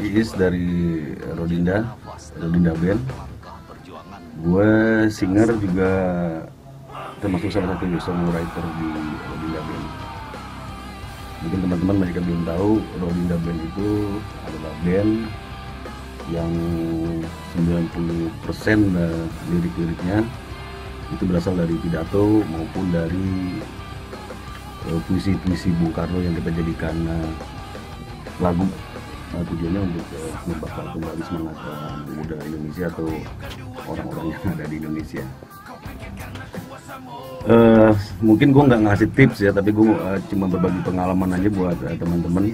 Is dari Rodinda Band. Gue singer juga, termasuk salah satu songwriter di Rodinda Band. Mungkin teman-teman mereka belum tahu, Rodinda Band itu adalah band yang 90% lirik-liriknya itu berasal dari pidato maupun dari puisi-puisi Bung Karno yang kita jadikan lagu. Tujuannya untuk membakar kembali semangat pemuda Indonesia atau orang-orang yang ada di Indonesia. Mungkin gue nggak ngasih tips ya, tapi gue cuma berbagi pengalaman aja buat teman-teman.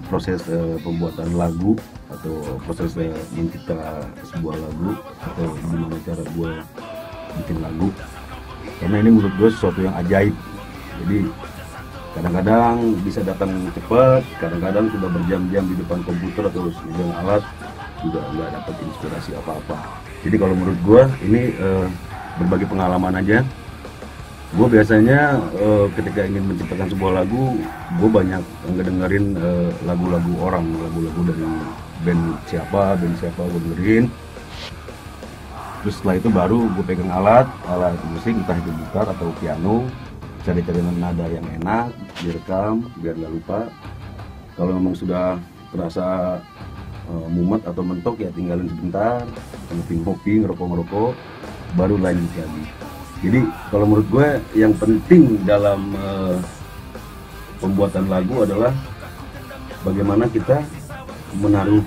Proses pembuatan lagu atau proses mencipta sebuah lagu atau gimana cara gue bikin lagu, karena ini menurut gue sesuatu yang ajaib. Jadi kadang-kadang bisa datang cepat, kadang-kadang sudah berjam-jam di depan komputer atau dengan alat juga nggak dapat inspirasi apa-apa. Jadi kalau menurut gue ini berbagi pengalaman aja. Gue biasanya ketika ingin menciptakan sebuah lagu, gue banyak ngedengerin lagu-lagu orang, lagu-lagu dari band siapa gue dengerin. Terus setelah itu baru gue pegang alat musik, entah itu gitar atau piano, cari-cari nada yang enak, direkam biar nggak lupa. Kalau memang sudah terasa mumet atau mentok ya tinggalin sebentar, ngopi, ngerokok, baru lanjut lagi. Jadi kalau menurut gue yang penting dalam pembuatan lagu adalah bagaimana kita menaruh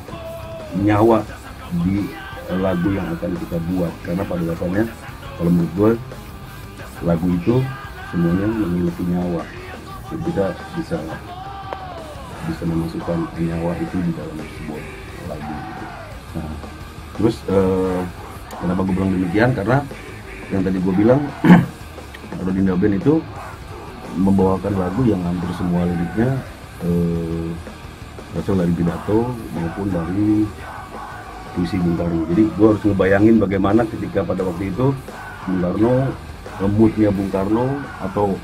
nyawa di lagu yang akan kita buat. Karena pada dasarnya kalau menurut gue lagu itu semuanya memiliki nyawa. Jadi kita bisa memasukkan nyawa itu di dalam sebuah lagu. Nah, terus kenapa gue bilang demikian? Karena yang tadi gue bilang Rodinda Band itu membawakan lagu yang hampir semua liriknya berasal dari pidato maupun dari puisi Bung Karno. Jadi gue harus ngebayangin bagaimana ketika pada waktu itu Bung Karno, moodnya Bung Karno atau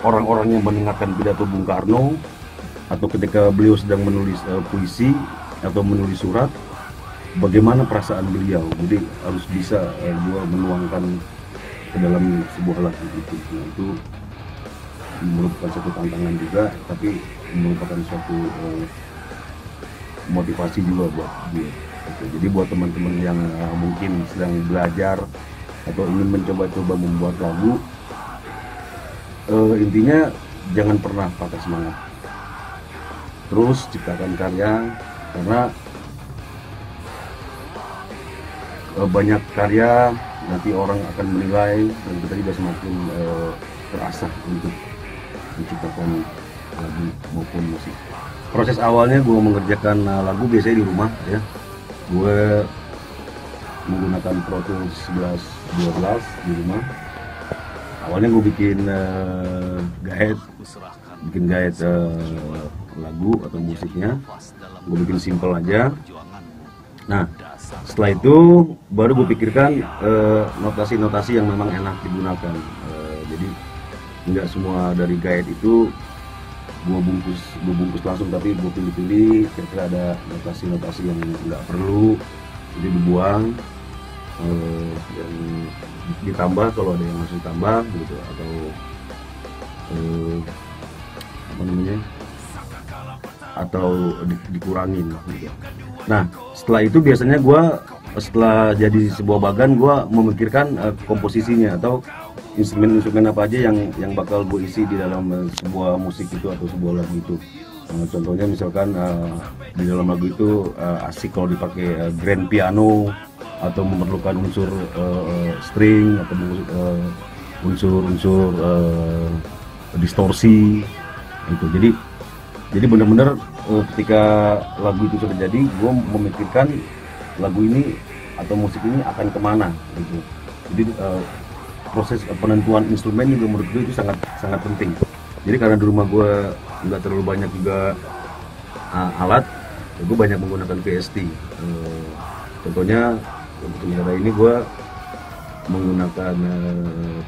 orang-orang yang mendengarkan pidato Bung Karno, atau ketika beliau sedang menulis puisi atau menulis surat, bagaimana perasaan beliau. Jadi harus bisa gue menuangkan ke dalam sebuah lagu itu. Nah, itu merupakan satu tantangan juga, tapi merupakan suatu motivasi juga buat gue. Oke, jadi buat teman-teman yang mungkin sedang belajar atau ingin mencoba-coba membuat lagu, intinya jangan pernah patah semangat, terus ciptakan karya. Karena banyak karya nanti orang akan menilai dan kita juga semakin terasah untuk menciptakan lagu maupun musik. Proses awalnya gue mengerjakan lagu biasanya di rumah ya. Gue menggunakan Pro Tools 11-12 di rumah. Awalnya gue bikin guide lagu atau musiknya. Gue bikin simple aja. Nah, setelah itu baru gue pikirkan notasi-notasi yang memang enak digunakan. Jadi nggak semua dari guide itu gue bungkus langsung, tapi gue pilih-pilih kira-kira ada notasi-notasi yang nggak perlu, jadi dibuang, yang ditambah kalau ada yang harus ditambah gitu, atau atau dikurangin gitu. Nah, setelah itu biasanya setelah jadi sebuah bagan, gue memikirkan komposisinya atau instrumen-instrumen apa aja yang bakal gue isi di dalam sebuah musik itu atau sebuah lagu itu. Contohnya misalkan di dalam lagu itu asik kalau dipakai grand piano, atau memerlukan unsur string atau unsur distorsi gitu. Jadi benar-benar ketika lagu itu sudah jadi, gue memikirkan lagu ini atau musik ini akan kemana gitu. Jadi proses penentuan instrumen juga menurut gue itu sangat penting. Jadi karena di rumah gue nggak terlalu banyak juga alat, gue banyak menggunakan VST. Contohnya untuk sementara ini gue menggunakan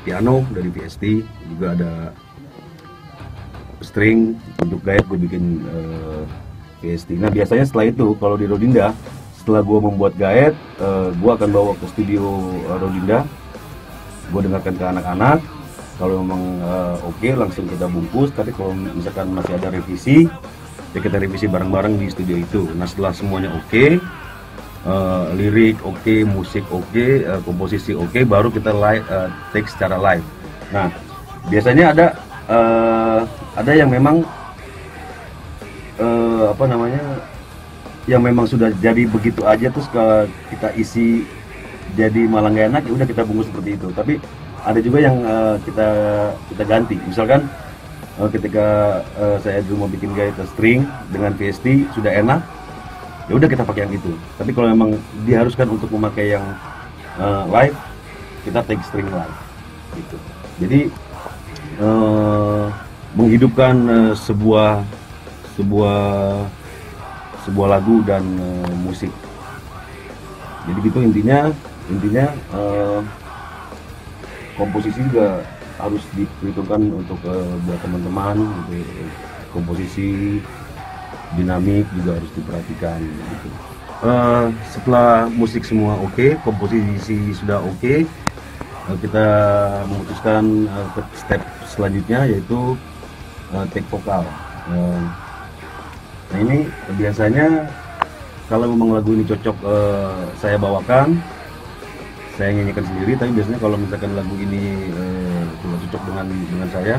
piano dari VST, juga ada string, untuk gayet gue bikin VST. Nah biasanya setelah itu kalau di Rodinda, setelah gue membuat gayet, gue akan bawa ke studio Rodinda, gue dengarkan ke anak-anak. Kalau memang oke, langsung kita bungkus. Tapi kalau misalkan masih ada revisi, ya kita revisi bareng-bareng di studio itu. Nah setelah semuanya oke, lirik oke, musik oke, komposisi oke, baru kita take secara live. Nah biasanya ada yang memang apa namanya, yang memang sudah jadi begitu aja, terus kalau kita isi jadi malah nggak enak, ya udah kita bungkus seperti itu. Tapi ada juga yang kita ganti. Misalkan ketika saya dulu mau bikin gayet string dengan VST sudah enak, ya udah kita pakai yang itu. Tapi kalau memang diharuskan untuk memakai yang live, kita take string live gitu. Jadi menghidupkan sebuah lagu dan musik. Jadi gitu intinya komposisi juga harus diperhitungkan untuk buat teman-teman gitu. Komposisi dinamik juga harus diperhatikan gitu. Setelah musik semua oke, komposisi sudah oke, kita memutuskan ke step selanjutnya, yaitu take vokal. Nah ini biasanya kalau memang lagu ini cocok saya bawakan, saya nyanyikan sendiri. Tapi biasanya kalau misalkan lagu ini tidak cocok dengan saya,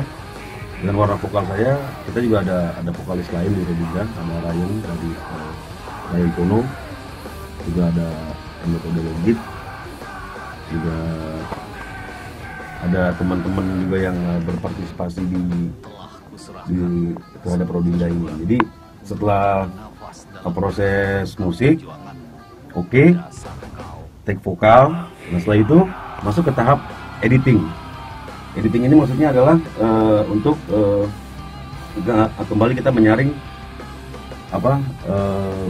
dengan warna vokal saya, kita juga ada vokalis lain di Rodinda, ada Ryan dari Ryan Tono, juga ada Metode Legit, juga ada teman-teman juga yang berpartisipasi di terhadap Rodinda ini. Jadi setelah proses musik oke, take vokal, nah setelah itu masuk ke tahap editing. Editing ini maksudnya adalah untuk kembali kita menyaring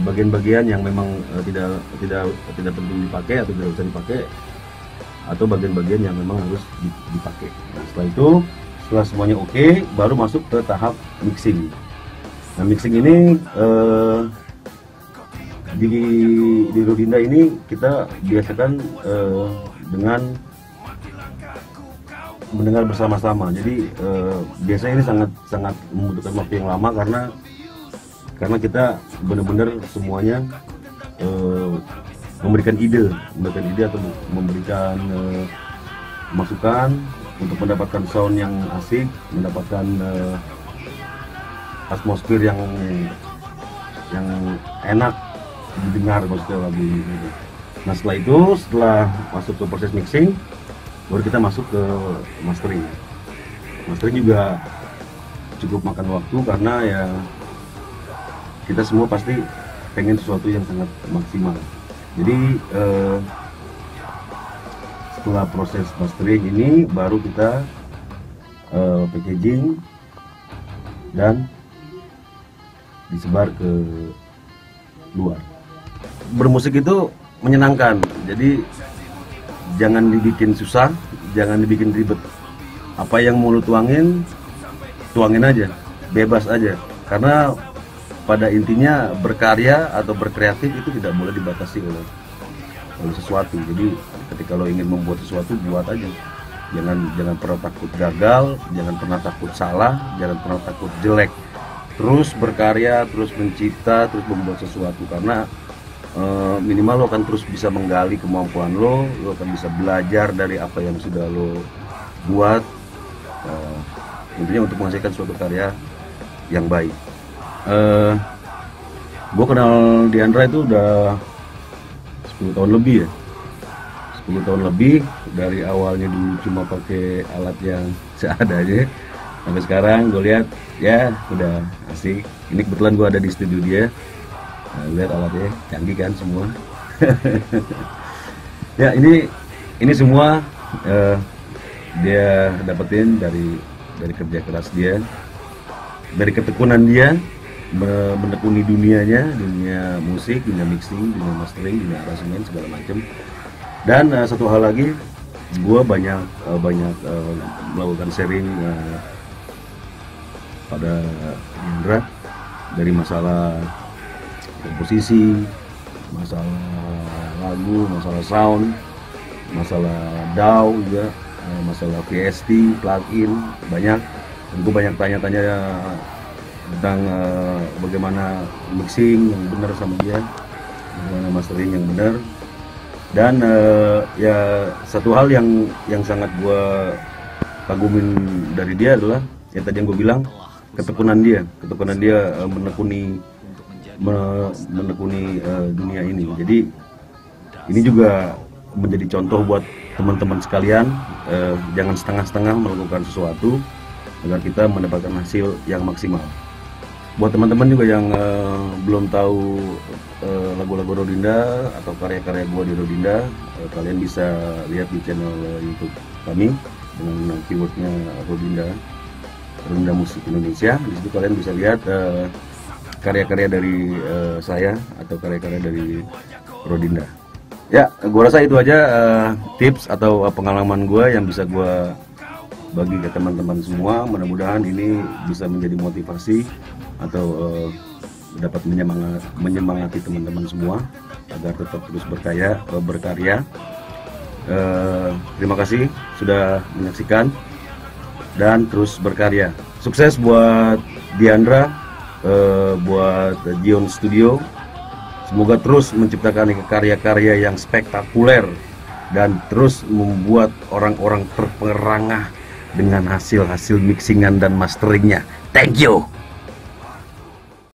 bagian-bagian yang memang tidak penting dipakai atau tidak bisa dipakai, atau bagian-bagian yang memang harus dipakai. Nah, setelah itu, setelah semuanya oke, baru masuk ke tahap mixing. Nah mixing ini di Rodinda ini kita biasakan dengan mendengar bersama-sama. Jadi biasanya ini sangat membutuhkan waktu yang lama karena kita benar-benar semuanya memberikan ide atau memberikan masukan untuk mendapatkan sound yang asik, mendapatkan atmosfer yang enak didengar maksudnya lagu ini. Nah setelah masuk ke proses mixing, baru kita masuk ke mastering. Mastering juga cukup makan waktu karena ya kita semua pasti pengen sesuatu yang sangat maksimal. Jadi setelah proses mastering ini baru kita packaging dan disebar ke luar. Bermusik itu menyenangkan, jadi jangan dibikin susah, jangan dibikin ribet. Apa yang mau lu tuangin aja, bebas aja. Karena pada intinya berkarya atau berkreatif itu tidak boleh dibatasi oleh sesuatu. Jadi ketika lo ingin membuat sesuatu, buat aja. Jangan pernah takut gagal, jangan pernah takut salah, jangan pernah takut jelek. Terus berkarya, terus mencipta, terus membuat sesuatu, karena minimal lo akan terus bisa menggali kemampuan lo akan bisa belajar dari apa yang sudah lo buat, intinya untuk menghasilkan suatu karya yang baik. Gue kenal Diandra itu udah 10 tahun lebih ya, 10 tahun lebih, dari awalnya dulu cuma pakai alat yang seadanya, sampai sekarang gue lihat ya udah asik. Ini kebetulan gue ada di studio dia, lihat alatnya canggih kan semua. Ya ini semua dia dapetin dari kerja keras dia, dari ketekunan dia menekuni dunianya, dunia musik, dunia mixing, dunia mastering, dunia aransemen segala macam. Dan satu hal lagi, gue banyak melakukan sharing pada Indra, dari masalah komposisi, masalah lagu, masalah sound, masalah DAW juga, masalah VST, plugin, banyak. Dan gue banyak tanya-tanya tentang bagaimana mixing yang benar sama dia, bagaimana mastering yang benar. Dan ya satu hal yang sangat gue kagumin dari dia adalah yang tadi yang gue bilang, ketekunan dia menekuni dunia ini. Jadi ini juga menjadi contoh buat teman-teman sekalian, jangan setengah-setengah melakukan sesuatu agar kita mendapatkan hasil yang maksimal. Buat teman-teman juga yang belum tahu lagu-lagu Rodinda atau karya-karya gua di Rodinda, kalian bisa lihat di channel YouTube kami dengan keywordnya Rodinda Musik Indonesia. Di situ kalian bisa lihat karya-karya dari saya atau karya-karya dari Rodinda. Ya, gua rasa itu aja tips atau pengalaman gua yang bisa gua bagi ke teman-teman semua. Mudah-mudahan ini bisa menjadi motivasi atau dapat menyemangati teman-teman semua agar tetap terus berkarya. Terima kasih sudah menyaksikan dan terus berkarya. Sukses buat Diandra, buat Gion Studio. Semoga terus menciptakan karya-karya yang spektakuler dan terus membuat orang-orang terperangah dengan hasil-hasil mixingan dan masteringnya. Thank you.